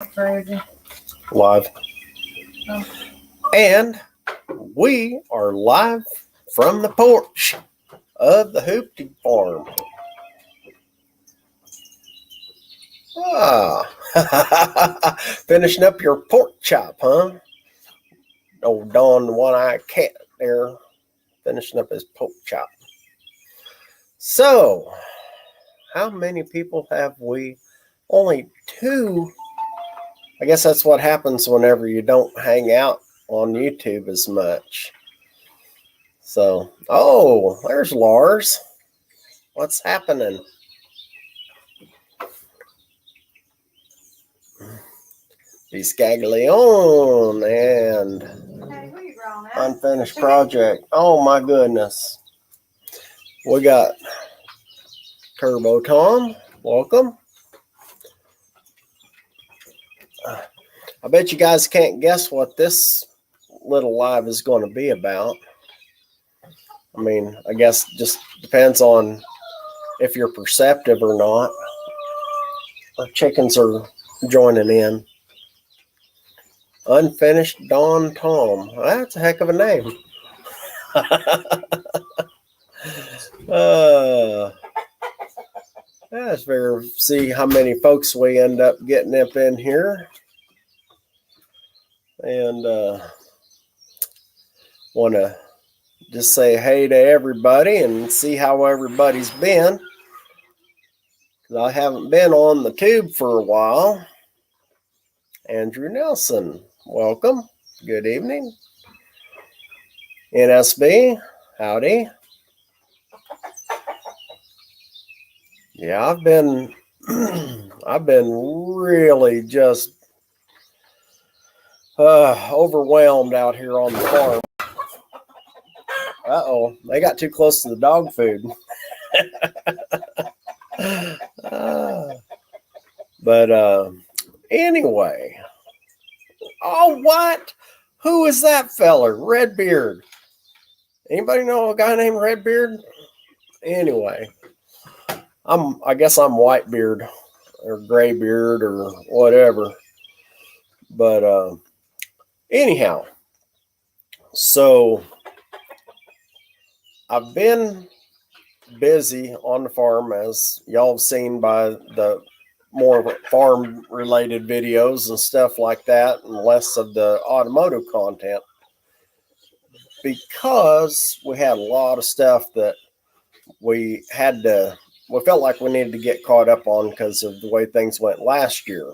Crazy. Live. Oh. And we are live from the porch of the Hoopty farm. Finishing up your pork chop, huh? Old Don, the one-eyed cat there, finishing up his pork chop. So, how many people have we? Only two. I guess that's what happens whenever you don't hang out on YouTube as much. So, oh, there's Lars. What's happening? Biscaglione and unfinished project. Oh my goodness. We got Turbo Tom. Welcome. I bet you guys can't guess what this little live is going to be about. I mean, I guess just depends on if you're perceptive or not. Our chickens are joining in. Unfinished Don Tom. That's a heck of a name. Let's see how many folks we end up getting up in here. And want to just say hey to everybody and see how everybody's been. I haven't been on the tube for a while. Andrew Nelson, welcome. Good evening. NSB, howdy. Yeah, I've been really just overwhelmed out here on the farm. Uh-oh, they got too close to the dog food. But anyway. Oh, what? Who is that feller? Redbeard. Anybody know a guy named Redbeard? Anyway, I guess I'm Whitebeard or Graybeard or whatever. But anyhow, so I've been busy on the farm, as y'all have seen by the more farm related videos and stuff like that, and less of the automotive content, because we had a lot of stuff that we felt like we needed to get caught up on because of the way things went last year.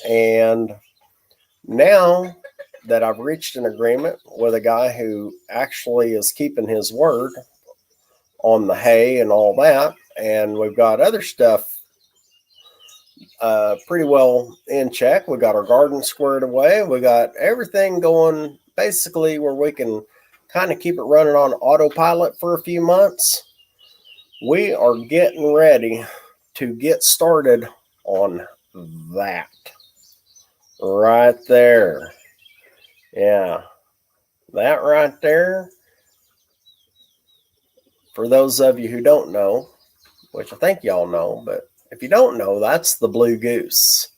And now that I've reached an agreement with a guy who actually is keeping his word on the hay and all that, and we've got other stuff pretty well in check. We got our garden squared away. We got everything going basically where we can kind of keep it running on autopilot for a few months. We are getting ready to get started on that right there. Yeah, that right there. For those of you who don't know, which I think y'all know, but if you don't know, that's the Blue Goose.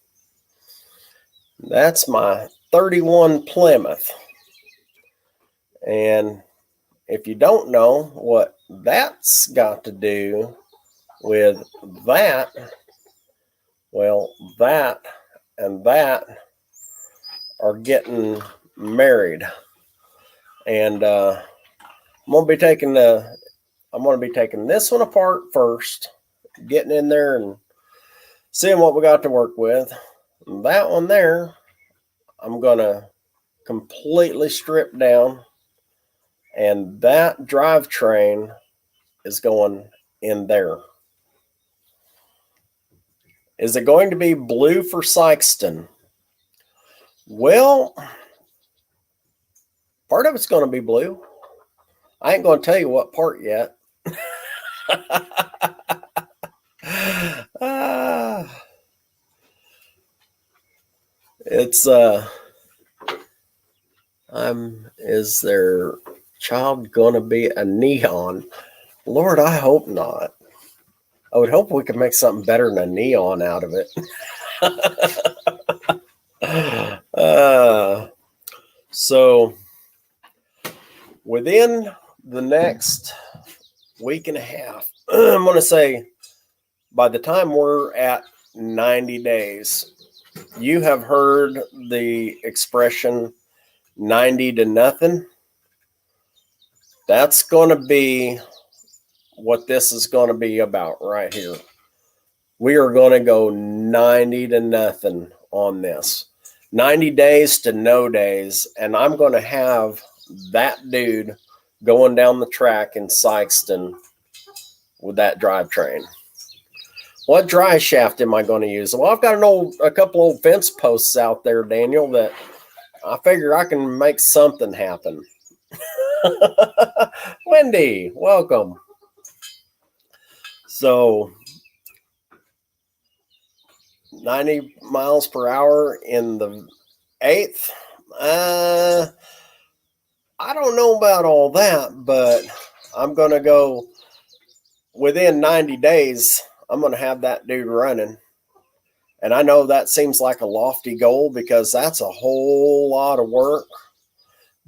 That's my 31 Plymouth. And if you don't know what that's got to do with that, well, that and that are getting married. And I'm going to be taking this one apart first, getting in there and seeing what we got to work with. And that one there, I'm going to completely strip down, and that drivetrain is going in there. Is it going to be blue for Sykeston? Well, part of it's going to be blue. I ain't going to tell you what part yet. It's is their child gonna be a neon? Lord, I hope not. I would hope we could make something better than a neon out of it. So within the next week and a half, I'm going to say by the time we're at 90 days, you have heard the expression 90 to nothing. That's going to be what this is going to be about right here. We are going to go 90 to nothing on this. 90 days to no days. And I'm going to have that dude going down the track in Sykeston with that drivetrain. What dry shaft am I going to use? Well, I've got a couple old fence posts out there, Daniel, that I figure I can make something happen. Wendy, welcome. So 90 miles per hour in the 8th. I don't know about all that, but I'm going to go within 90 days. I'm going to have that dude running. And I know that seems like a lofty goal because that's a whole lot of work.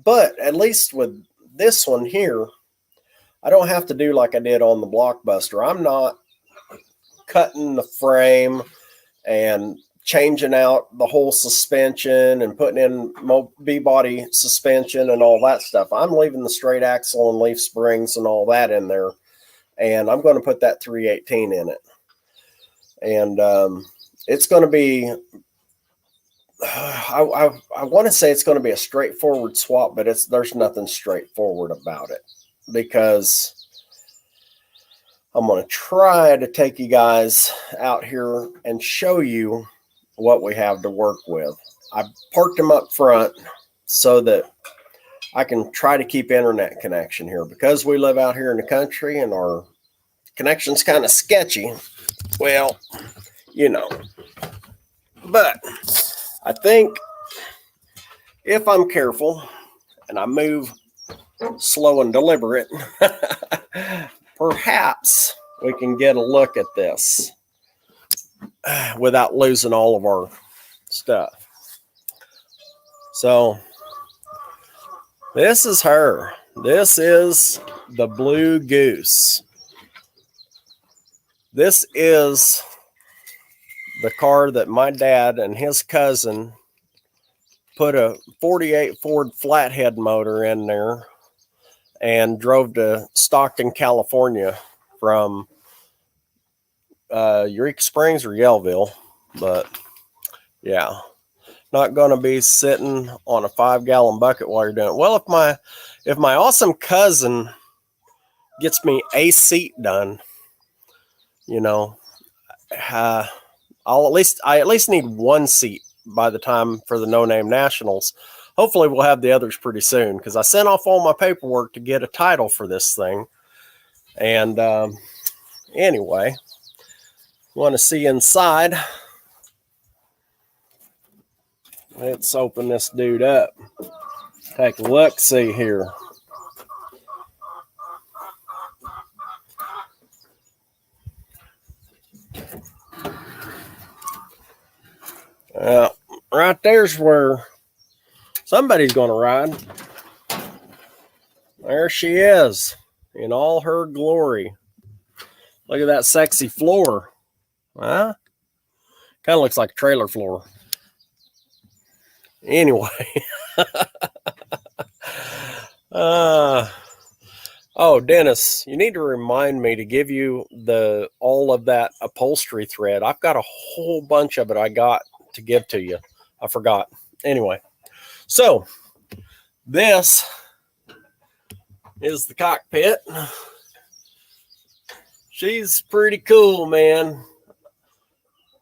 But at least with this one here, I don't have to do like I did on the Blockbuster. I'm not cutting the frame and changing out the whole suspension and putting in B-body suspension and all that stuff. I'm leaving the straight axle and leaf springs and all that in there. And I'm going to put that 318 in it. And it's going to be, I want to say it's going to be a straightforward swap, but there's nothing straightforward about it because I'm going to try to take you guys out here and show you what we have to work with. I parked them up front so that I can try to keep internet connection here because we live out here in the country and our connection's kind of sketchy. Well, you know, but I think if I'm careful and I move slow and deliberate, perhaps we can get a look at this without losing all of our stuff. So this is her. This is the Blue Goose. This is the car that my dad and his cousin put a 48 Ford flathead motor in there and drove to Stockton, California from Eureka Springs or Yellville. But yeah, not going to be sitting on a 5-gallon bucket while you're doing it. Well, if my awesome cousin gets me a seat done, you know, I at least need one seat by the time for the No Name Nationals. Hopefully we'll have the others pretty soon because I sent off all my paperwork to get a title for this thing. And anyway, want to see inside. Let's open this dude up. Take a look, see here. Right there's where somebody's going to ride. There she is in all her glory. Look at that sexy floor. Huh? Kind of looks like a trailer floor. Anyway. Oh, Dennis, you need to remind me to give you all of that upholstery thread. I've got a whole bunch of it I got to give to you. I forgot. Anyway, so this is the cockpit. She's pretty cool, man.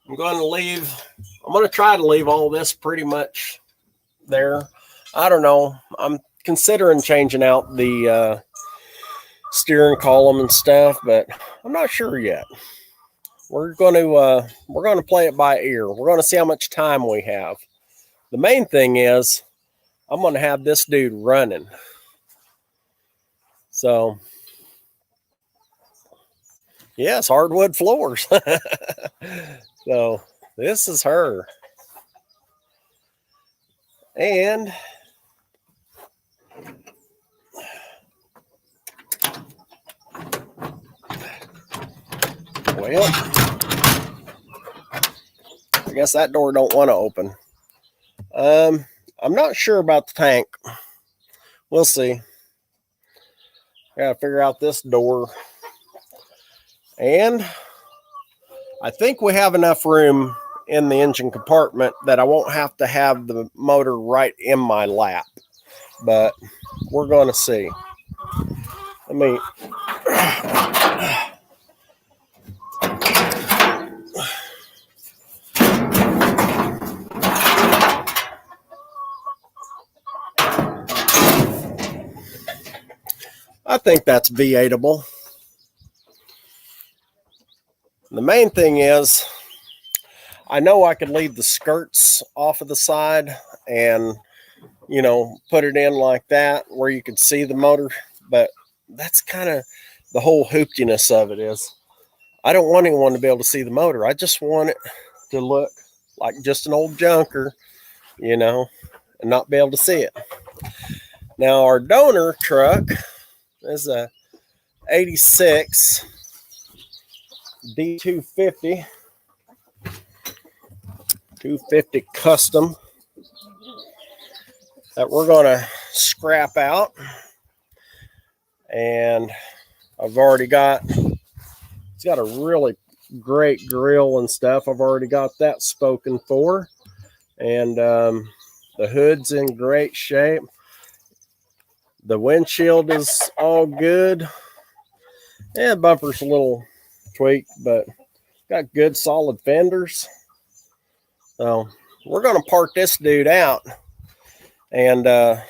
I'm going to try to leave all this pretty much there. I don't know. I'm considering changing out the steering column and stuff, but I'm not sure yet. We're going to play it by ear. We're going to see how much time we have. The main thing is I'm going to have this dude running. So, yes, hardwood floors. So, this is her. And Well, I guess that door don't want to open. I'm not sure about the tank. We'll see. Gotta figure out this door. And I think we have enough room in the engine compartment that I won't have to have the motor right in my lap. But we're going to see. Let me... I think that's V8able. The main thing is, I know I could leave the skirts off of the side and, you know, put it in like that where you could see the motor. But that's kind of the whole hooptiness of it is, I don't want anyone to be able to see the motor. I just want it to look like just an old junker, you know, and not be able to see it. Now, our donor truck is a 86 D250 250 custom that we're going to scrap out. And I've already got, it's got a really great grill and stuff. I've already got that spoken for. And the hood's in great shape. The windshield is all good. Yeah, the bumper's a little tweaked, but got good solid fenders. So we're going to park this dude out and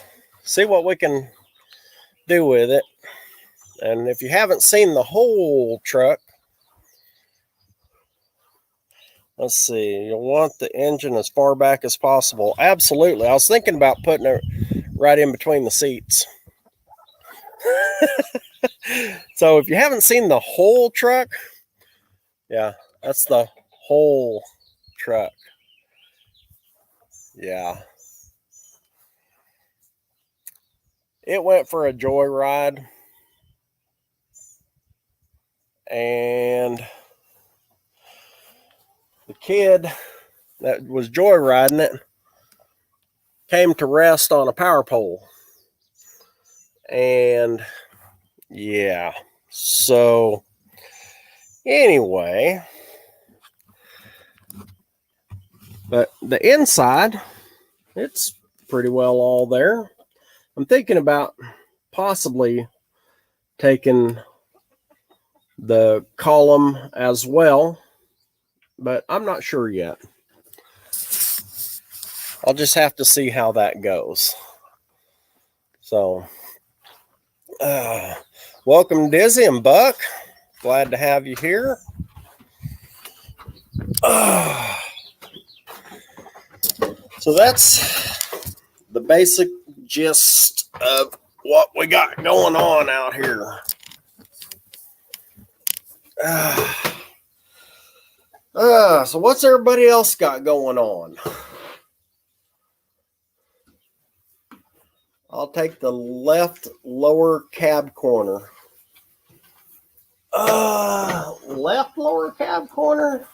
see what we can do with it. And if you haven't seen the whole truck, let's see, you'll want the engine as far back as possible. Absolutely. I was thinking about putting it right in between the seats. So if you haven't seen the whole truck, yeah, that's the whole truck. Yeah. It went for a joyride. And the kid that was joyriding it came to rest on a power pole. And yeah, so anyway, but the inside, it's pretty well all there. I'm thinking about possibly taking the column as well, but I'm not sure yet. I'll just have to see how that goes. So, welcome Dizzy and Buck. Glad to have you here. So that's the basic gist of what we got going on out here. So what's everybody else got going on? I'll take the left lower cab corner. Left lower cab corner?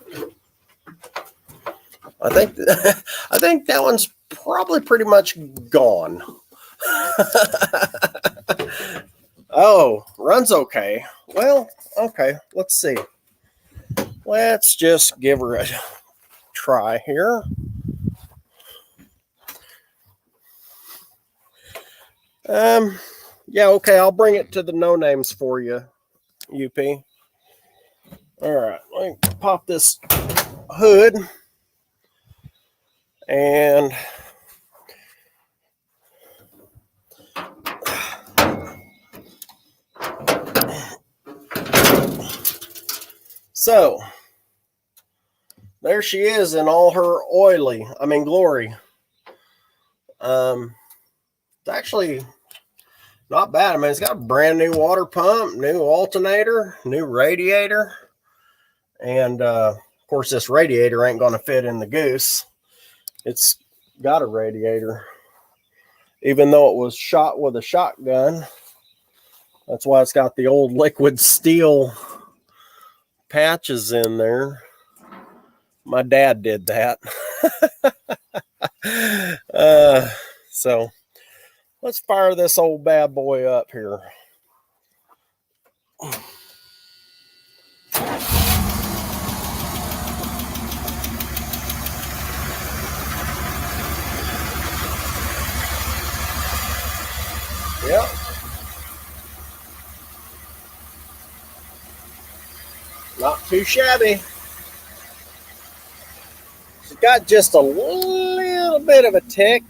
I think that one's probably pretty much gone. Oh, runs okay. Well, okay, let's see. Let's just give her a try here. Yeah, okay, I'll bring it to the no names for you, UP. All right, let me pop this hood. And so there she is in all her glory. It's actually not bad. I mean, it's got a brand new water pump, new alternator, new radiator. And of course, this radiator ain't going to fit in the Goose. It's got a radiator, even though it was shot with a shotgun. That's why it's got the old liquid steel patches in there. My dad did that. So let's fire this old bad boy up here. Yep. Not too shabby. She's got just a little bit of a tick,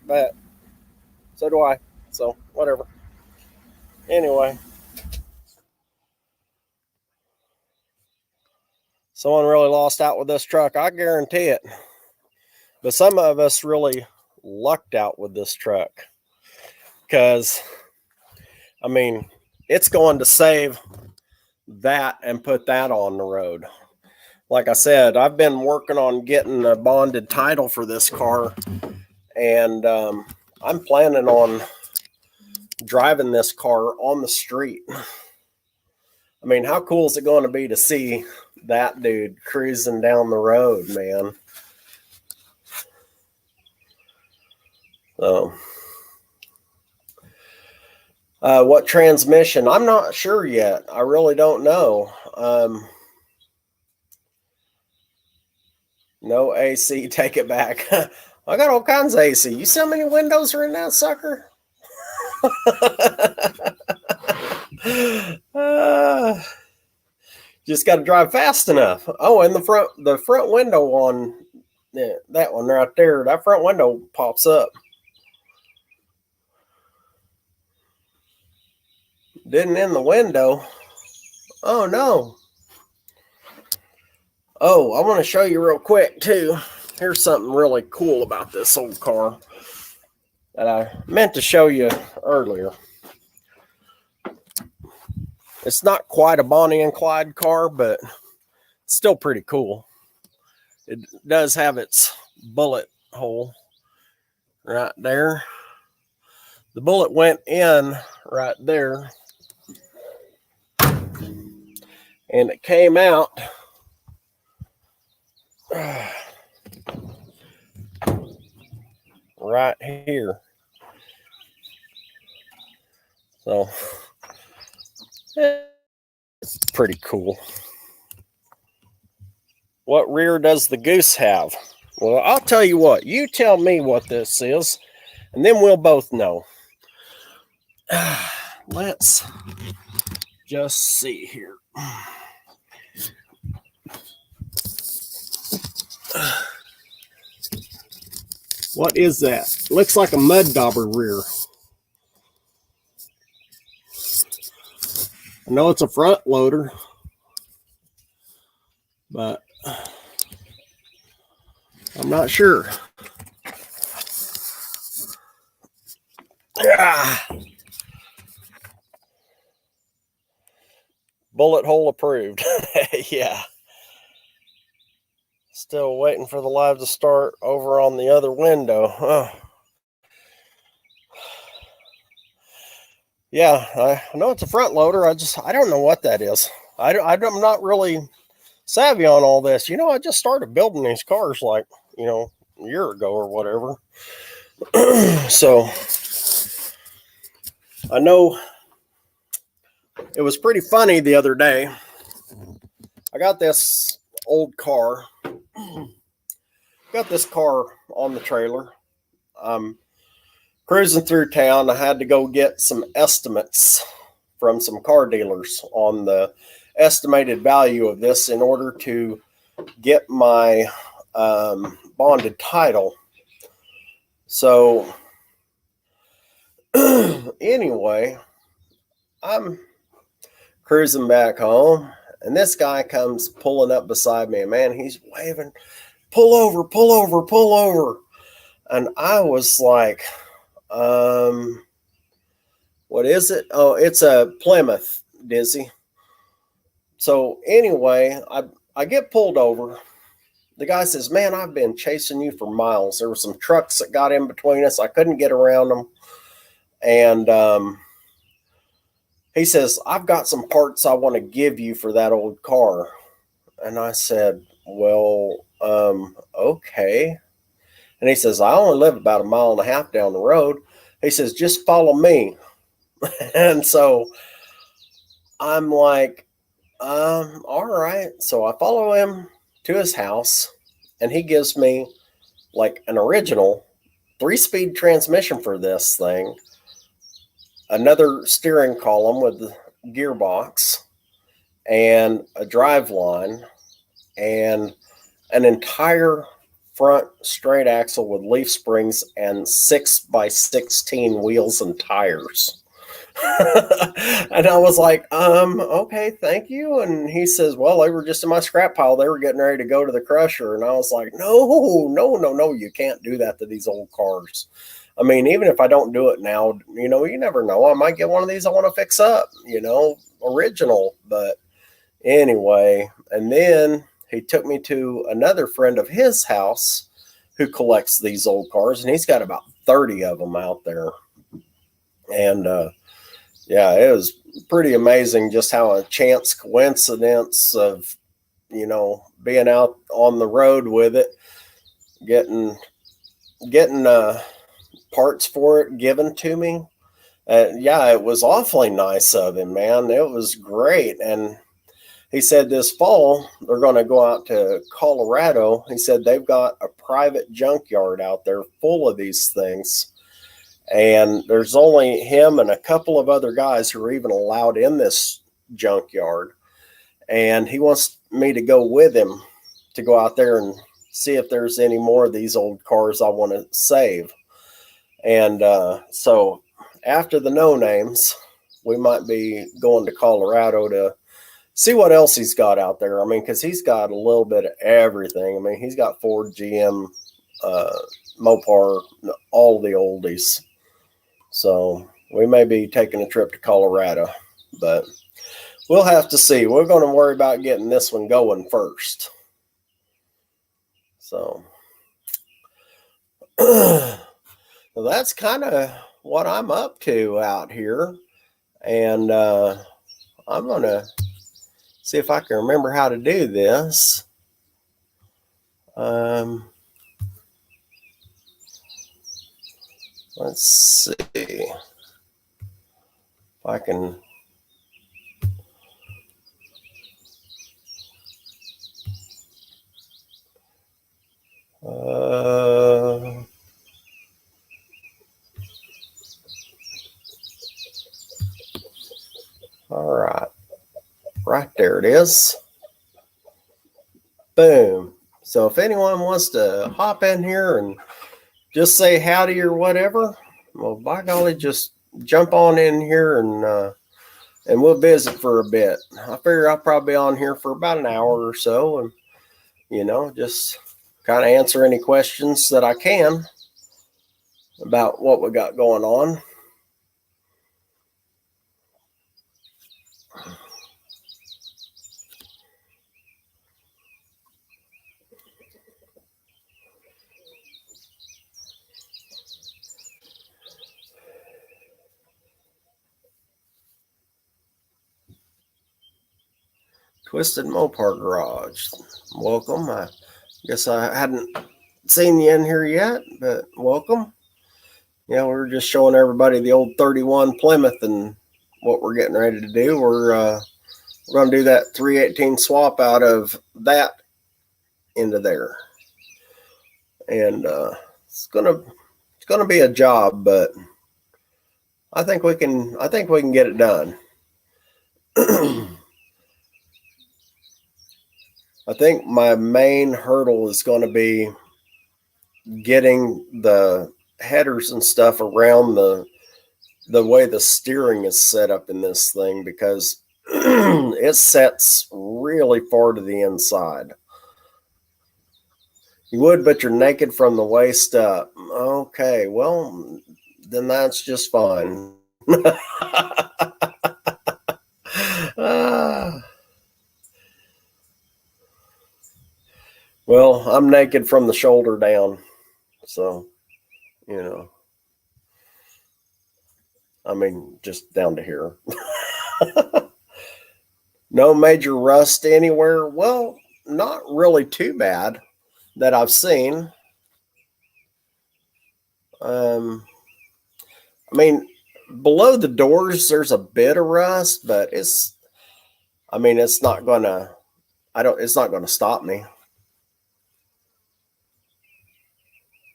but so do I. So whatever. Anyway. Someone really lost out with this truck. I guarantee it. But some of us really lucked out with this truck. Because, I mean, it's going to save that and put that on the road. Like I said, I've been working on getting a bonded title for this car, and I'm planning on driving this car on the street. I mean, how cool is it going to be to see that dude cruising down the road, man? So, what transmission? I'm not sure yet. I really don't know. No AC, take it back. I got all kinds of AC. You see how many windows are in that sucker? Just got to drive fast enough. Oh, and the front window on that one right there, that front window pops up. Didn't in the window. Oh no. Oh, I want to show you real quick too. Here's something really cool about this old car that I meant to show you earlier. It's not quite a Bonnie and Clyde car, but it's still pretty cool. It does have its bullet hole right there. The bullet went in right there, and it came out right here. So it's pretty cool. What rear does the goose have? Well, I'll tell you what. You tell me what this is, and then we'll both know. Let's just see here. What is that? Looks like a mud dauber rear. I know it's a front loader, but I'm not sure. Bullet hole approved. Yeah. Still waiting for the live to start over on the other window. Oh. Yeah, I know it's a front loader. I don't know what that is. I'm not really savvy on all this. You know, I just started building these cars like, a year ago or whatever. So I know it was pretty funny the other day. I got this old car. Got this car on the trailer. Cruising through town, I had to go get some estimates from some car dealers on the estimated value of this in order to get my bonded title. So anyway, I'm cruising back home, and this guy comes pulling up beside me, and man, he's waving, pull over, pull over, pull over. And I was like, what is it? Oh, it's a Plymouth, Dizzy. So anyway, I get pulled over. The guy says, man, I've been chasing you for miles. There were some trucks that got in between us. I couldn't get around them. And he says, I've got some parts I want to give you for that old car. And I said, well, okay. And he says, I only live about a mile and a half down the road. He says, just follow me. And so I'm like, all right. So I follow him to his house, and he gives me like an original 3-speed transmission for this thing, another steering column with the gearbox, and a drive line, and an entire front straight axle with leaf springs and 6x16 wheels and tires. And I was like, okay, thank you. And he says, well, they were just in my scrap pile. They were getting ready to go to the crusher. And I was like, no, you can't do that to these old cars. I mean, even if I don't do it now, you never know. I might get one of these I want to fix up, original. But anyway, and then he took me to another friend of his house who collects these old cars, and he's got about 30 of them out there. And yeah, it was pretty amazing just how a chance coincidence of, being out on the road with it, getting parts for it given to me. Yeah, it was awfully nice of him, man. It was great. And he said this fall they're going to go out to Colorado. He said they've got a private junkyard out there full of these things. And there's only him and a couple of other guys who are even allowed in this junkyard. And he wants me to go with him to go out there and see if there's any more of these old cars I want to save. And so after the no names, we might be going to Colorado to see what else he's got out there. I mean, because he's got a little bit of everything. I mean, he's got Ford, GM, Mopar, all the oldies. So we may be taking a trip to Colorado, but we'll have to see. We're going to worry about getting this one going first. So well, that's kind of what I'm up to out here. And I'm going to see if I can remember how to do this. Let's see if I can. All right. Right there it is. Boom. So if anyone wants to hop in here and just say howdy or whatever, well, by golly, just jump on in here and we'll visit for a bit. I figure I'll probably be on here for about an hour or so, and just kind of answer any questions that I can about what we got going on. Twisted Mopar Garage. Welcome. I guess I hadn't seen you in here yet, but welcome. Yeah, we were just showing everybody the old 31 Plymouth and what we're getting ready to do. We're going to do that 318 swap out of that into there. And it's gonna be a job, but I think we can get it done. I think my main hurdle is going to be getting the headers and stuff around the way the steering is set up in this thing, because it sets really far to the inside. You would, but you're naked from the waist up. Okay, well, then that's just fine. Well, I'm naked from the shoulder down, so, I mean, just down to here. No major rust anywhere. Well, not really too bad that I've seen. I mean, below the doors, there's a bit of rust, but it's not gonna, it's not gonna stop me.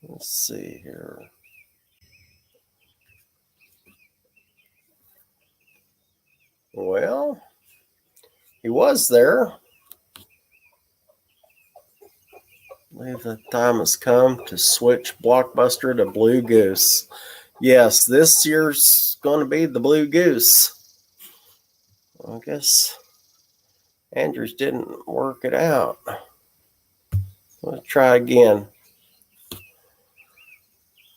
Let's see here. Well, he was there. I believe the time has come to switch Blockbuster to Blue Goose. Yes, this year's going to be the Blue Goose. I guess Andrews didn't work it out. Let's try again.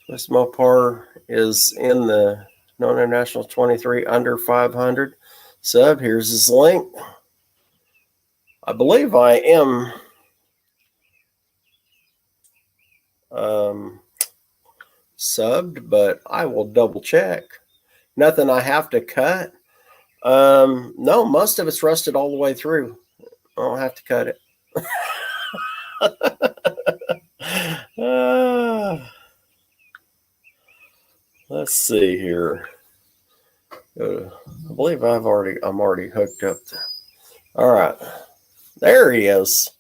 West Mopar is in the Nona National 23 under 500 sub. Here's his link. I believe I am subbed, but I will double check. Nothing I have to cut. No, most of it's rusted all the way through. I don't have to cut it. Let's see here. I believe I'm already hooked up. All right. There he is.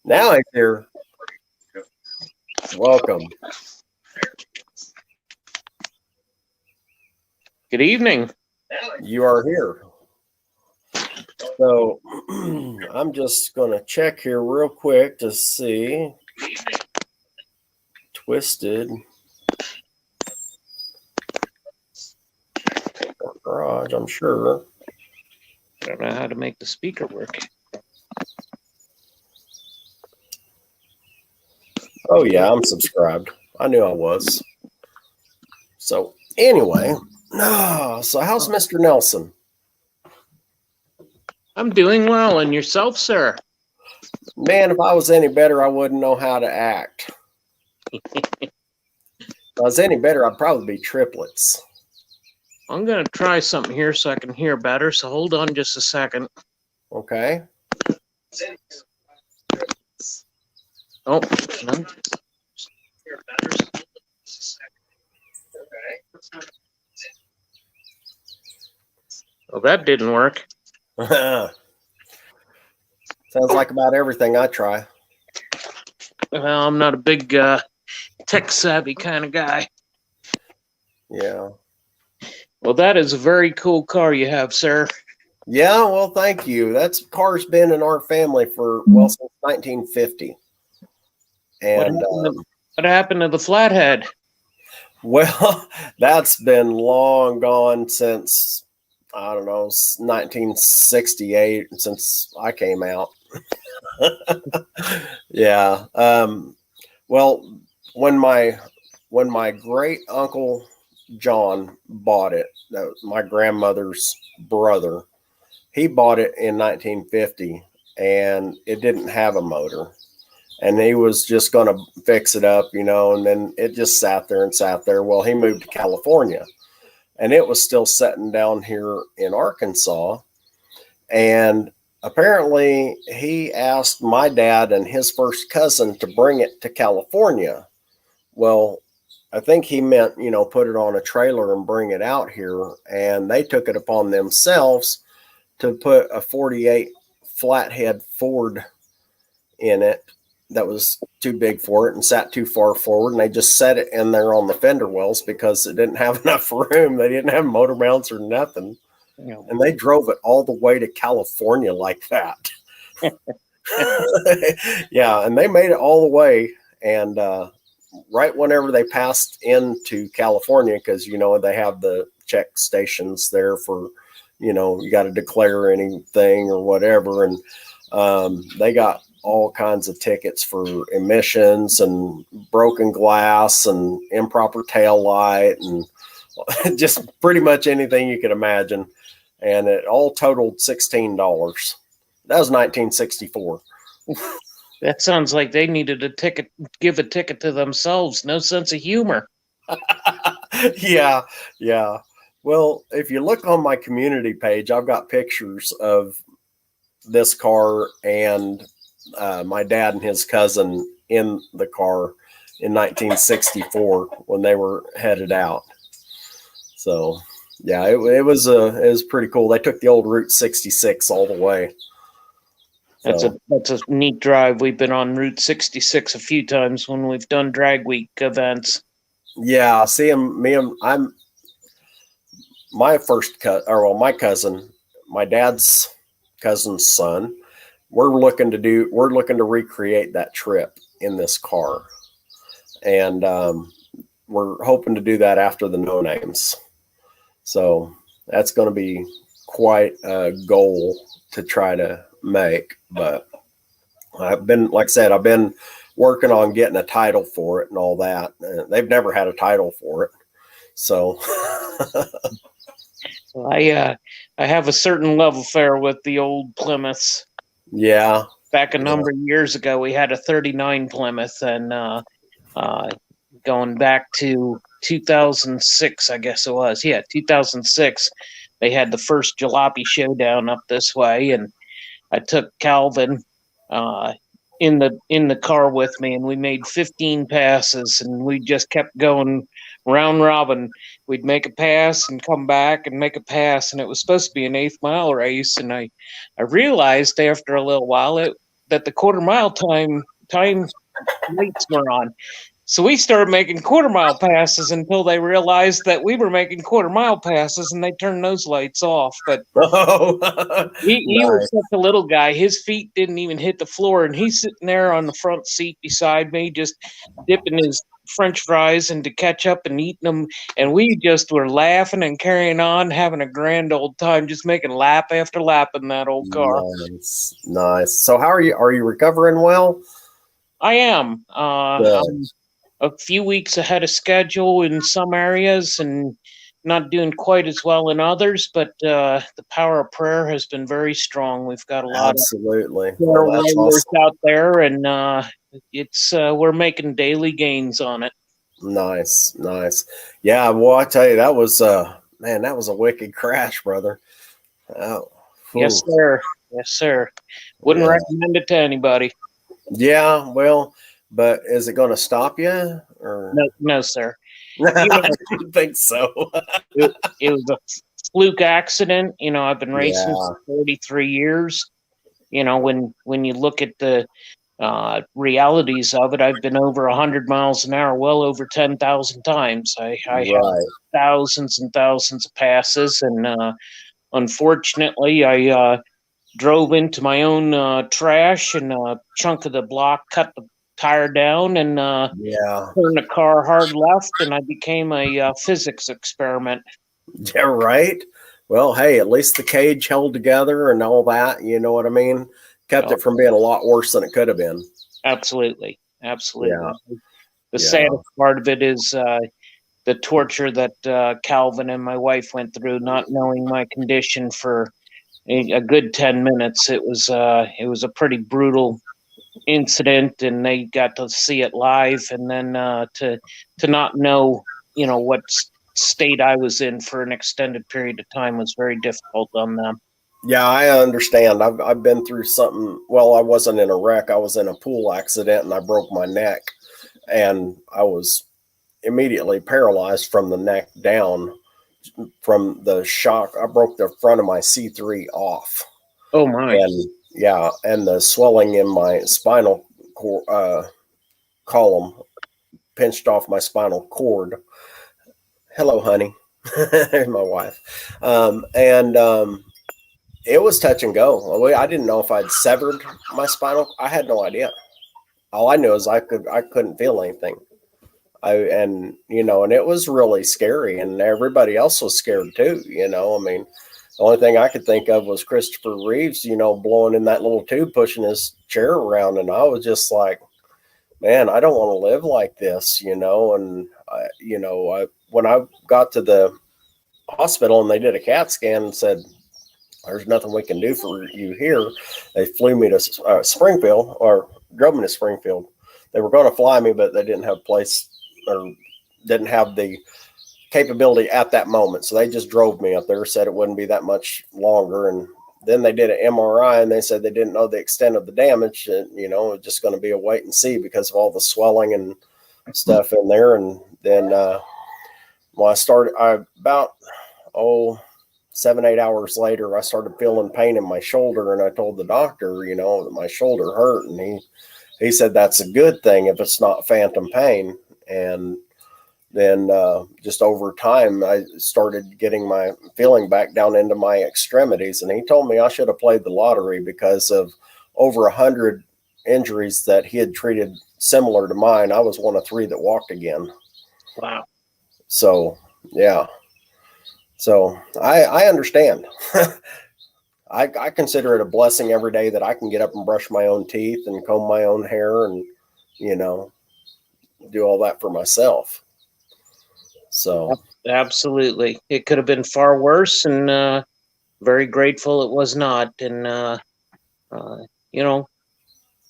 Now he's here. Welcome. Good evening. You are here. So I'm just going to check here real quick to see. Twisted garage, I'm sure. I don't know how to make the speaker work. Oh yeah, I'm subscribed. I knew I was. So anyway, so how's Mr. Nelson? I'm doing well, and yourself, sir? Man, if I was any better, I wouldn't know how to act. If I was any better, I'd probably be triplets. I'm going to try something here so I can hear better, so hold on just a second. Okay. Oh, no. Well, that didn't work. Sounds like about everything I try. Well, I'm not a big tech-savvy kind of guy. Yeah. Well, that is a very cool car you have, sir. Yeah, well, thank you. That car's been in our family for, well, since 1950. And what happened to the flathead? Well, that's been long gone since, I don't know, 1968, since I came out. Yeah. Well, when my great uncle John bought it, that was my grandmother's brother, he bought it in 1950, and it didn't have a motor. And he was just going to fix it up, and then it just sat there and sat there. Well, he moved to California, and it was still sitting down here in Arkansas. And apparently he asked my dad and his first cousin to bring it to California. Well, I think he meant, put it on a trailer and bring it out here. And they took it upon themselves to put a 48 flathead Ford in it that was too big for it and sat too far forward, and they just set it in there on the fender wells because it didn't have enough room. They didn't have motor mounts or nothing. Yeah. And they drove it all the way to California like that. Yeah, and they made it all the way. And right whenever they passed into California, because, they have the check stations there for, you got to declare anything or whatever. And they got all kinds of tickets for emissions and broken glass and improper tail light and just pretty much anything you could imagine. And it all totaled $16. That was 1964. That sounds like they needed a ticket, give a ticket to themselves. No sense of humor. Yeah. Well, if you look on my community page, I've got pictures of this car and my dad and his cousin in the car in 1964 when they were headed out. So yeah, it was pretty cool. They took the old Route 66 all the way. That's a neat drive. We've been on Route 66 a few times when we've done drag week events. Yeah, see him. I'm my cousin, my dad's cousin's son. We're looking to recreate that trip in this car, and we're hoping to do that after the No Names. So that's going to be quite a goal to try to make. But I've been working on getting a title for it and all that. They've never had a title for it. So I have a certain love affair with the old Plymouths. Yeah. Back a number of years ago, we had a 39 Plymouth, and going back to 2006, I guess it was. Yeah, 2006, they had the first Jalopy Showdown up this way, and I took Calvin in the car with me, and we made 15 passes, and we just kept going round robin. We'd make a pass and come back and make a pass, and it was supposed to be an 8th-mile race. And I realized after a little while that the quarter-mile time lights were on. So we started making quarter-mile passes until they realized that we were making quarter-mile passes, and they turned those lights off. But he was such a little guy. His feet didn't even hit the floor, and he's sitting there on the front seat beside me, just dipping his French fries into ketchup and eating them. And we just were laughing and carrying on, having a grand old time, just making lap after lap in that old car. Nice. So how are you? Are you recovering well? I am. I'm a few weeks ahead of schedule in some areas and not doing quite as well in others, but the power of prayer has been very strong. We've got a lot of warriors out there, and we're making daily gains on it. Nice. Yeah, well, I tell you, that was a wicked crash, brother. Oh, yes, sir. Wouldn't recommend it to anybody. Yeah, well, but is it going to stop you? Or no, sir. I didn't think so. it was a fluke accident. I've been racing for 43 years. When you look at the realities of it, I've been over 100 miles an hour, well over 10,000 times. I have thousands and thousands of passes, and unfortunately, I drove into my own trash, and a chunk of the block cut the tire down and turned the car hard left, and I became a physics experiment. Yeah, right. Well, hey, at least the cage held together and all that. You know what I mean? Kept it from being a lot worse than it could have been. Absolutely. Yeah. The saddest part of it is the torture that Calvin and my wife went through, not knowing my condition for a good 10 minutes. It was a pretty brutal incident, and they got to see it live, and then to not know what state I was in for an extended period of time was very difficult on them. Yeah, I understand. I've been through something. Well, I wasn't in a wreck. I was in a pool accident, and I broke my neck, and I was immediately paralyzed from the neck down from the shock. I broke the front of my C3 off. Oh my! And the swelling in my spinal column pinched off my spinal cord. Hello, honey. My wife. It was touch and go. I didn't know if I'd severed my spinal. I had no idea. All I knew is I couldn't feel anything. And it was really scary, and everybody else was scared too. I mean, the only thing I could think of was Christopher Reeves, blowing in that little tube, pushing his chair around. And I was just like, man, I don't want to live like this, And, when I got to the hospital and they did a CAT scan and said, there's nothing we can do for you here, they flew me to Springfield, or drove me to Springfield. They were going to fly me, but they didn't have place, or didn't have the capability at that moment. So they just drove me up there, said it wouldn't be that much longer, and then they did an MRI and they said they didn't know the extent of the damage. And, you know, it's just going to be a wait and see because of all the swelling and stuff in there. And then, well, about 7-8 hours later, I started feeling pain in my shoulder, and I told the doctor, you know, that my shoulder hurt, and he said that's a good thing if it's not phantom pain. And then just over time, I started getting my feeling back down into my extremities, and he told me I should have played the lottery because of over 100 injuries that he had treated similar to mine. I was one of 3 that walked again. Wow. So, yeah. So I understand. I consider it a blessing every day that I can get up and brush my own teeth and comb my own hair and, you know, do all that for myself. So absolutely, it could have been far worse, and very grateful it was not. And you know,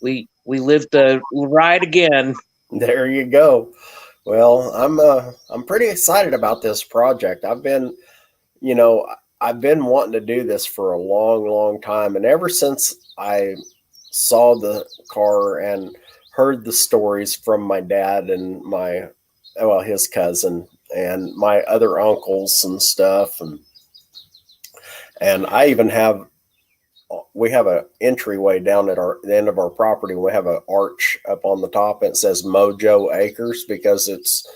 we lived to ride again. There you go. Well, I'm pretty excited about this project. I've been wanting to do this for a long, long time. And ever since I saw the car and heard the stories from my dad and his cousin and my other uncles and stuff. And I even we have an entryway down at the end of our property. We have an arch up on the top. It says Mojo Acres because it's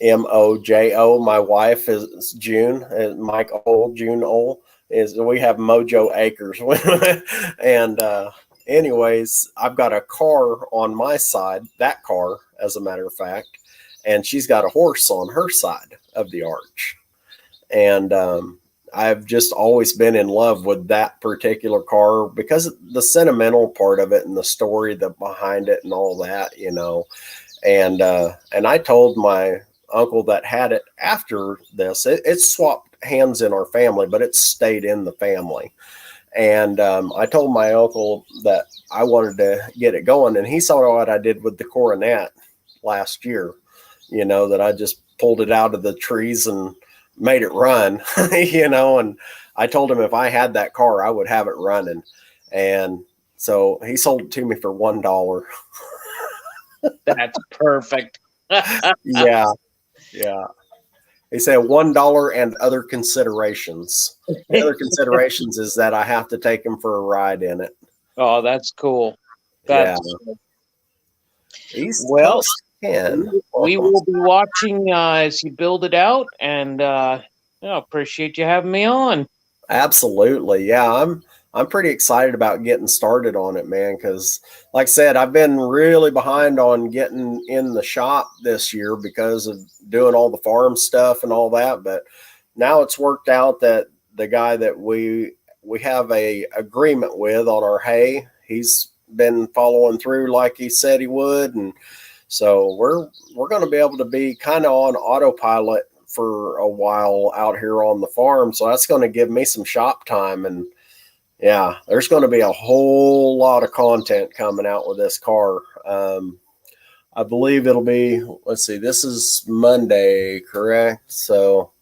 Mojo. My wife is June, Mike Ole, June Ole. We have Mojo Acres. And anyways, I've got a car on my side, that car, as a matter of fact, and she's got a horse on her side of the arch. And I've just always been in love with that particular car because of the sentimental part of it and the story behind it and all that, you know. And I told my uncle that had it after this, it swapped hands in our family, but it stayed in the family. And I told my uncle that I wanted to get it going, and he saw what I did with the Coronet last year, you know, that I just pulled it out of the trees and made it run, you know. And I told him if I had that car, I would have it running. And so he sold it to me for $1. That's perfect. Yeah. He said $1 and other considerations. The other considerations is that I have to take him for a ride in it. Oh, that's cool. That's cool. Well, we will be watching as you build it out, and I appreciate you having me on. Absolutely. Yeah, I'm pretty excited about getting started on it, man, because like I said, I've been really behind on getting in the shop this year because of doing all the farm stuff and all that. But now it's worked out that the guy that we have a agreement with on our hay, he's been following through like he said he would. And so we're going to be able to be kind of on autopilot for a while out here on the farm. So that's going to give me some shop time. And yeah, there's going to be a whole lot of content coming out with this car. I believe it'll be, let's see, this is Monday, correct? So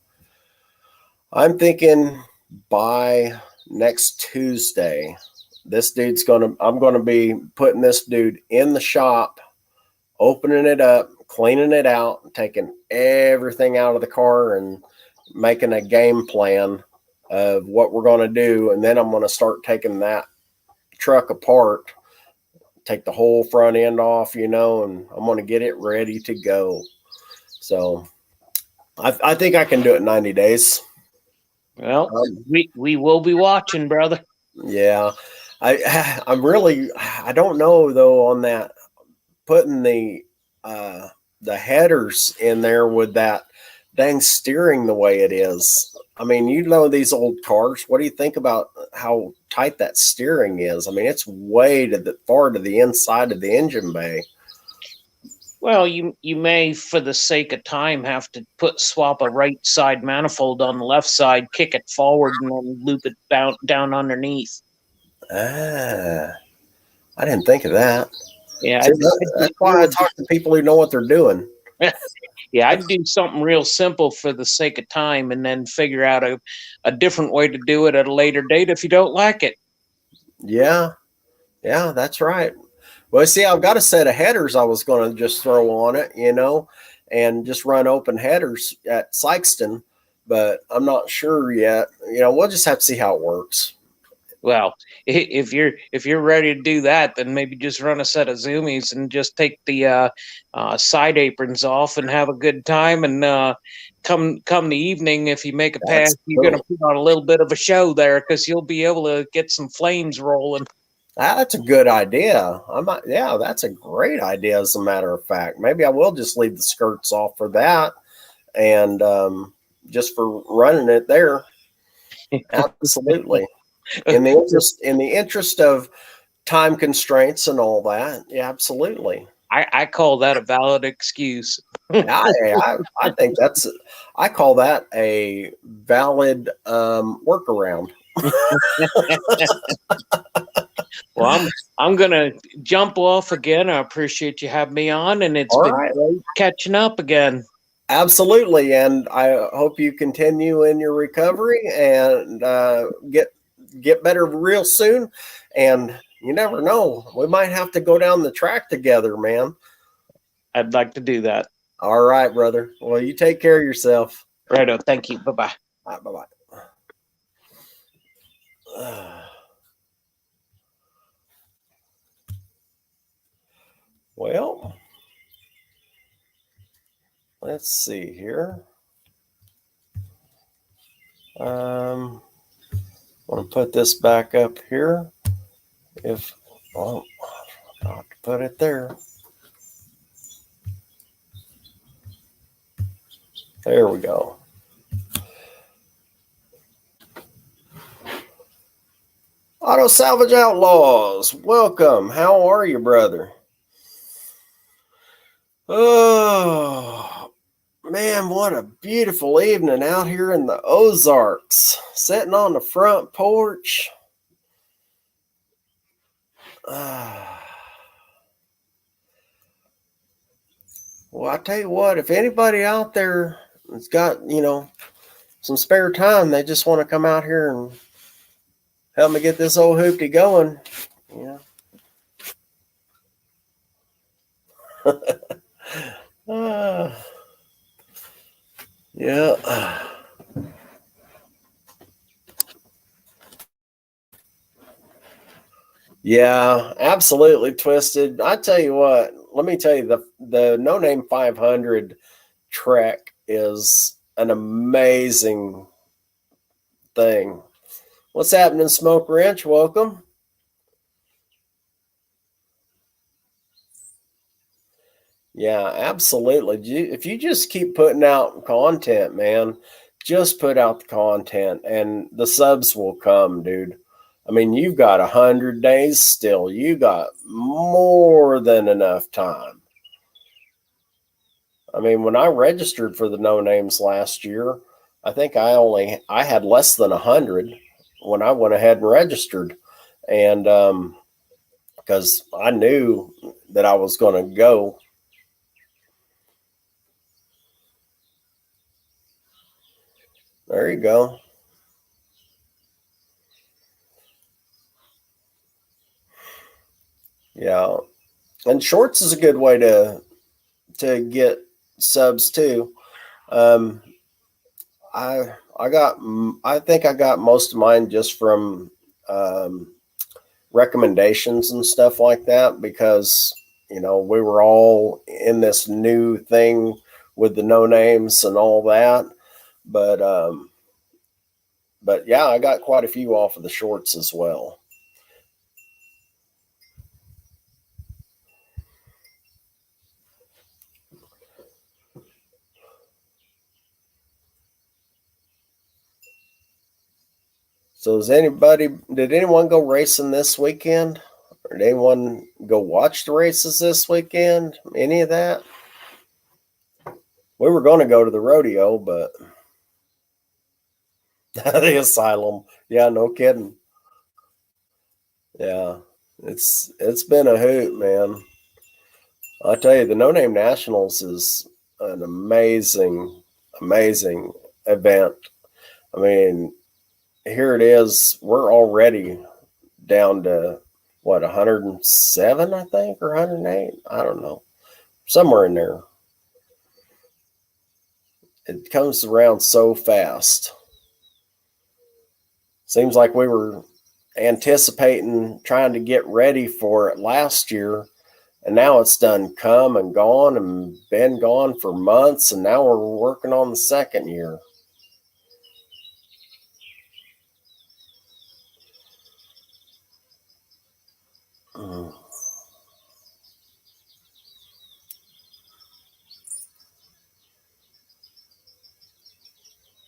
I'm thinking by next Tuesday, I'm going to be putting this dude in the shop, opening it up, cleaning it out, taking everything out of the car and making a game plan of what we're going to do. And then I'm going to start taking that truck apart, take the whole front end off, you know, and I'm going to get it ready to go. So I think I can do it in 90 days. Well, we will be watching, brother. Yeah. I don't know though on that, putting the headers in there with that dang steering the way it is. I mean, you know, these old cars, what do you think about how tight that steering is? I mean, it's way far to the inside of the engine bay. Well, you may, for the sake of time, have to swap a right side manifold on the left side, kick it forward, and then loop it down underneath. I didn't think of that. Yeah, See, that's why I talk to people who know what they're doing. Yeah, I'd do something real simple for the sake of time and then figure out a different way to do it at a later date if you don't like it. Yeah, yeah, that's right. Well, see, I've got a set of headers I was going to just throw on it, and just run open headers at Sykeston, but I'm not sure yet. We'll just have to see how it works. Well, if you're ready to do that, then maybe just run a set of zoomies and just take the side aprons off and have a good time. And come the evening, if you make a pass, That's you're going cool. to put on a little bit of a show there because you'll be able to get some flames rolling. That's a good idea. Yeah, that's a great idea. As a matter of fact, maybe I will just leave the skirts off for that, and just for running it there. Absolutely. In the interest of time constraints and all that. Yeah, absolutely. I call that a valid excuse. I think I call that a valid workaround. Well, I'm gonna jump off again. I appreciate you having me on, and it's All been right. great catching up again. Absolutely, and I hope you continue in your recovery and get better real soon. And you never know, we might have to go down the track together, man. I'd like to do that. All right, brother. Well, you take care of yourself. Righto. Thank you. Bye bye. All right, bye bye. Well, let's see here. I'm going to put this back up here. I'll have to put it there. There we go. Auto Salvage Outlaws, welcome. How are you, brother? Oh, man, what a beautiful evening out here in the Ozarks. Sitting on the front porch. Well, I tell you what, if anybody out there has got, some spare time, they just want to come out here and help me get this old hoopty going, yeah. Yeah, absolutely, Twisted. I tell you what, let me tell you, the No Name 500 trek is an amazing thing. What's happening, Smoke Wrench? Welcome. Yeah, absolutely. If you just keep putting out content, man, just put out the content and the subs will come, dude. I mean, you've got 100 days still. You got more than enough time. I mean, when I registered for the No Names last year, I think I had less than 100 when I went ahead and registered. And because I knew that I was going to go. There you go. Yeah. And shorts is a good way to get subs too. I think I got most of mine just from recommendations and stuff like that, because we were all in this new thing with the No Names and all that. But yeah, I got quite a few off of the shorts as well. So did anyone go racing this weekend? Or did anyone go watch the races this weekend? Any of that? We were going to go to the rodeo, but the asylum. Yeah, no kidding. Yeah, it's been a hoot, man. I tell you, the No Name Nationals is an amazing, amazing event. I mean, here it is. We're already down to what, 107, I think, or 108. I don't know, somewhere in there. It comes around so fast. Seems like we were anticipating trying to get ready for it last year, and now it's done come and gone and been gone for months, and now we're working on the second year.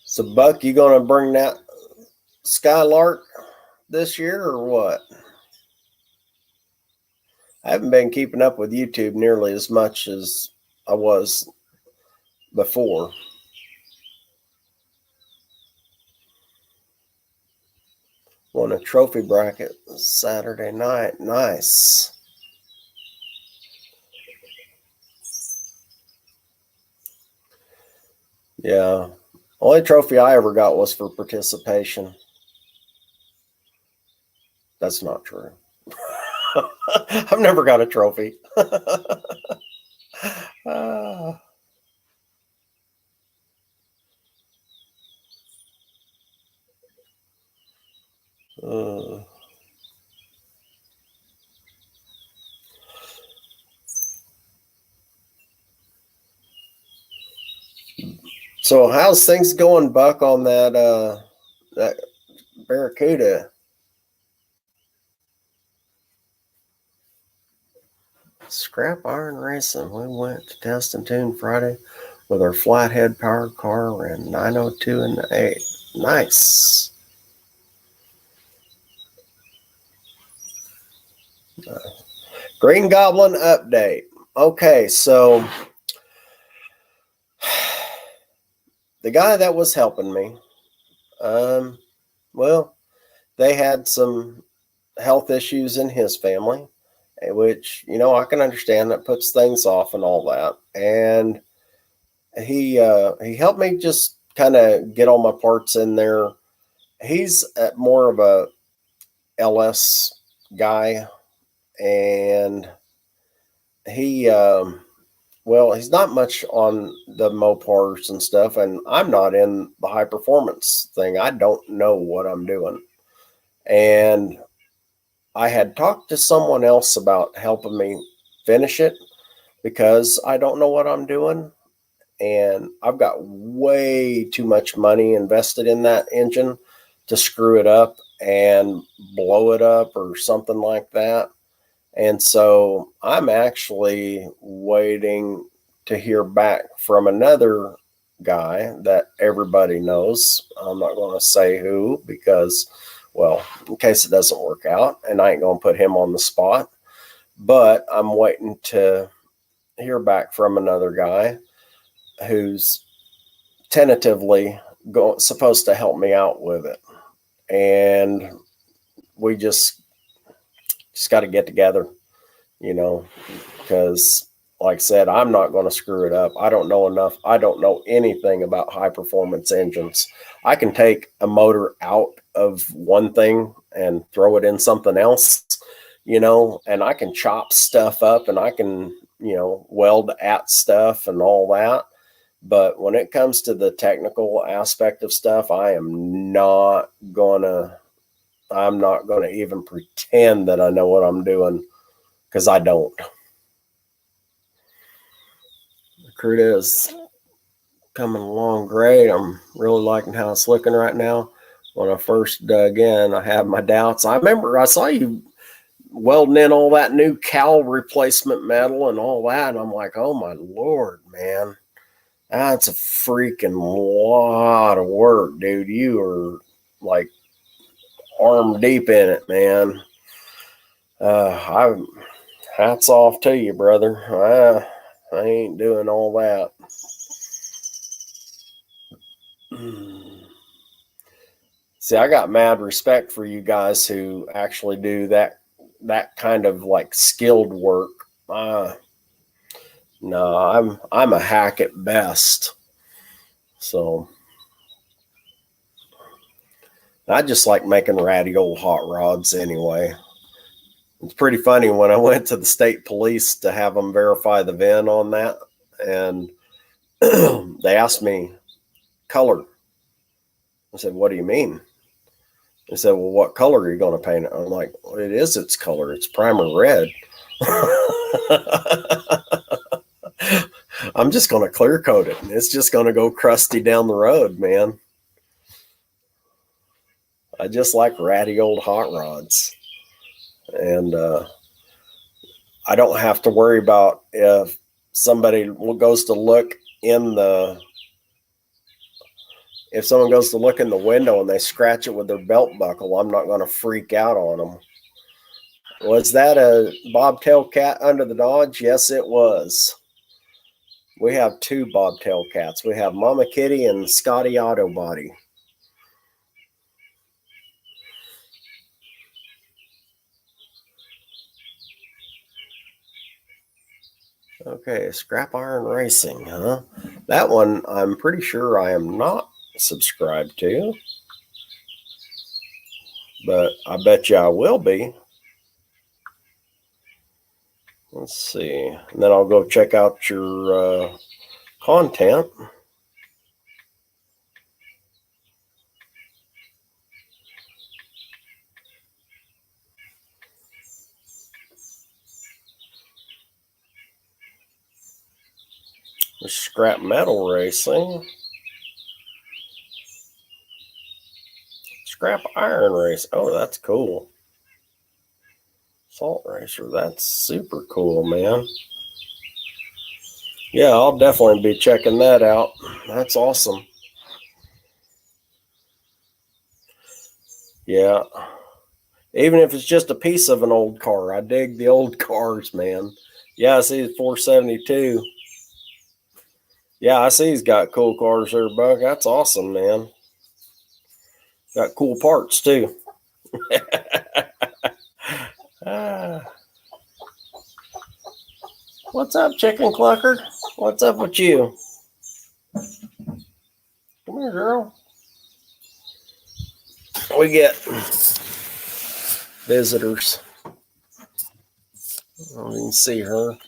So, Buck, you gonna bring that Skylark this year or what? I haven't been keeping up with YouTube nearly as much as I was before. Won a trophy bracket Saturday night. Nice. Yeah. Only trophy I ever got was for participation. That's not true. I've never got a trophy. So how's things going, Buck, on that Barracuda? Scrap Iron Racing. We went to test and tune Friday with our flathead powered car, ran 902 in the 8. Nice. Green Goblin update. Okay, so the guy that was helping me, well, they had some health issues in his family, which, you know, I can understand. That puts things off and all that. And he helped me just kind of get all my parts in there. He's more of a LS guy, and he well, he's not much on the Mopars and stuff, and I'm not in the high performance thing. I don't know what I'm doing. And I had talked to someone else about helping me finish it because I don't know what I'm doing. And I've got way too much money invested in that engine to screw it up and blow it up or something like that. And so I'm actually waiting to hear back from another guy that everybody knows. I'm not going to say who because, well, in case it doesn't work out, and I ain't going to put him on the spot. But I'm waiting to hear back from another guy who's tentatively supposed to help me out with it. And we just got to get together, you know, because like I said, I'm not going to screw it up. I don't know enough. I don't know anything about high performance engines. I can take a motor out of one thing and throw it in something else, you know, and I can chop stuff up and I can, you know, weld at stuff and all that. But when it comes to the technical aspect of stuff, I'm not gonna even pretend that I know what I'm doing, because I don't. The Cuda is coming along great. I'm really liking how it's looking right now. When I first dug in, I had my doubts. I remember I saw you welding in all that new cowl replacement metal and all that, and I'm like, oh my Lord, man. That's a freaking lot of work, dude. You are like arm deep in it, man. Hats off to you, brother. I ain't doing all that. See, I got mad respect for you guys who actually do that kind of like skilled work. No, I'm a hack at best. So I just like making ratty old hot rods anyway. It's pretty funny when I went to the state police to have them verify the VIN on that, and they asked me color. I said, "What do you mean?" They said, "Well, what color are you going to paint it?" I'm like, well, "It is its color. It's primer red." I'm just going to clear coat it. It's just going to go crusty down the road, man. I just like ratty old hot rods. And I don't have to worry about if somebody goes to look in the, if someone goes to look in the window and they scratch it with their belt buckle, I'm not going to freak out on them. Was that a bobtail cat under the Dodge? Yes, it was. We have two bobtail cats. We have Mama Kitty and Scotty Autobody. Okay, Scrap Iron Racing, huh? That one I'm pretty sure I am not subscribed to, but I bet you I will be. Let's see. And then I'll go check out your content. Scrap Metal Racing. Scrap Iron Race. Oh, that's cool. Salt Racer. That's super cool, man. Yeah, I'll definitely be checking that out. That's awesome. Yeah. Even if it's just a piece of an old car. I dig the old cars, man. Yeah, I see the 472. Yeah, I see he's got cool cars there, Buck. That's awesome, man. Got cool parts, too. What's up, Chicken Clucker? What's up with you? Come here, girl. We get visitors. Oh, you can see her.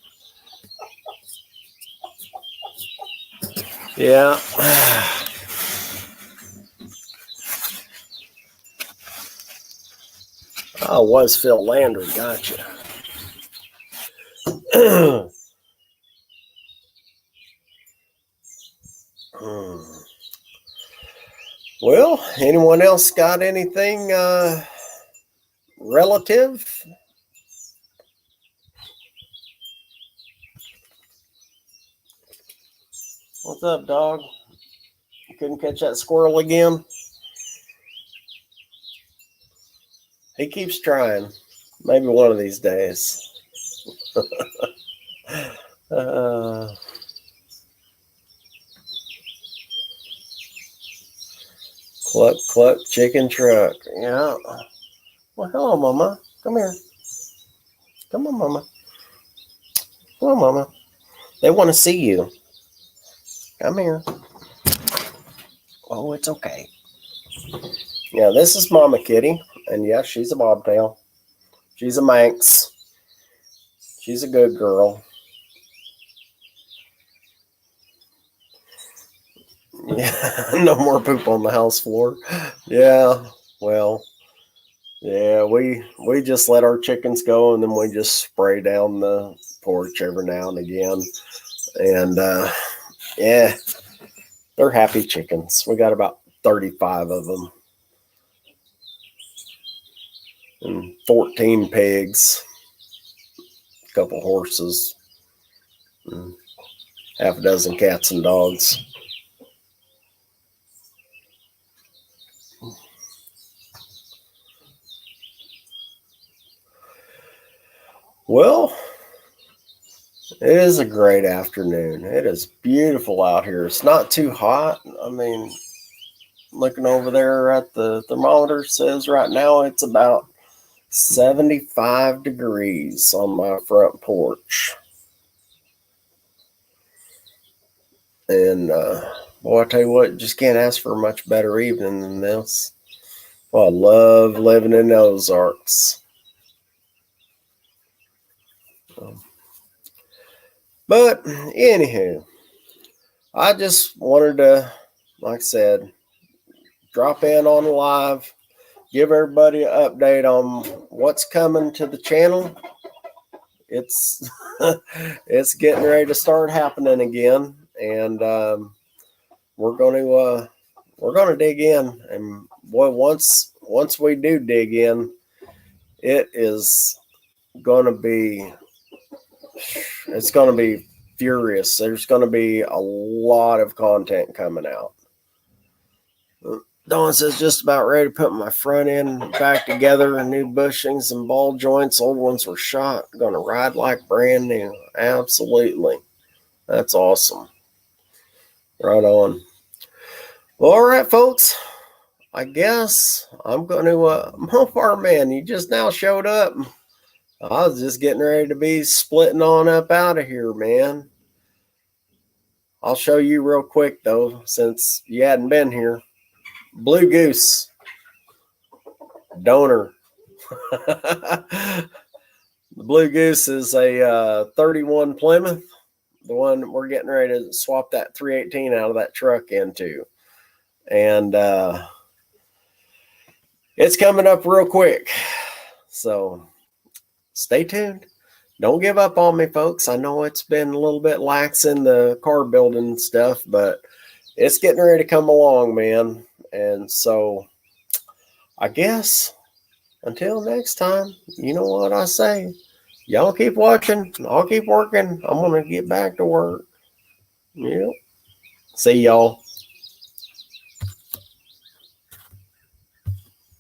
Yeah. Oh, it was Phil Landry. Gotcha. Well, anyone else got anything relative? What's up, dog? You couldn't catch that squirrel again? He keeps trying. Maybe one of these days. Cluck, cluck, chicken truck. Yeah. Well, hello, Mama. Come here. Come on, Mama. Come on, Mama. They want to see you. Come here. Oh, it's okay. Yeah, this is Mama Kitty. And yeah, she's a bobtail. She's a Manx. She's a good girl. Yeah, no more poop on the house floor. Yeah, well, yeah, we just let our chickens go, and then we just spray down the porch every now and again. And yeah, they're happy chickens. We got about 35 of them. And 14 pigs, a couple horses, and half a dozen cats and dogs. Well, it is a great afternoon. It is beautiful out here. It's not too hot. I mean, looking over there at the thermometer says right now it's about 75 degrees on my front porch. And boy, I tell you what, just can't ask for a much better evening than this. Well, I love living in the Ozarks. But anywho, I just wanted to, like I said, drop in on live, give everybody an update on what's coming to the channel. It's it's getting ready to start happening again, and we're going to dig in. And boy, once we do dig in, it is going to be it's going to be furious. There's going to be a lot of content coming out. Dawn says just about ready to put my front end back together. New bushings and ball joints. Old ones were shot. Gonna ride like brand new. Absolutely. That's awesome. Right on. Well, all right, folks. I guess I'm going to, Mopar Man, you just now showed up. I was just getting ready to be splitting on up out of here, man. I'll show you real quick, though, since you hadn't been here. Blue Goose. Donor. The Blue Goose is a 31 Plymouth. The one we're getting ready to swap that 318 out of that truck into. And it's coming up real quick. So stay tuned. Don't give up on me, folks. I know it's been a little bit lax in the car building stuff, but it's getting ready to come along, man. And so I guess until next time, you know what I say. Y'all keep watching. I'll keep working. I'm going to get back to work. Yep. See y'all.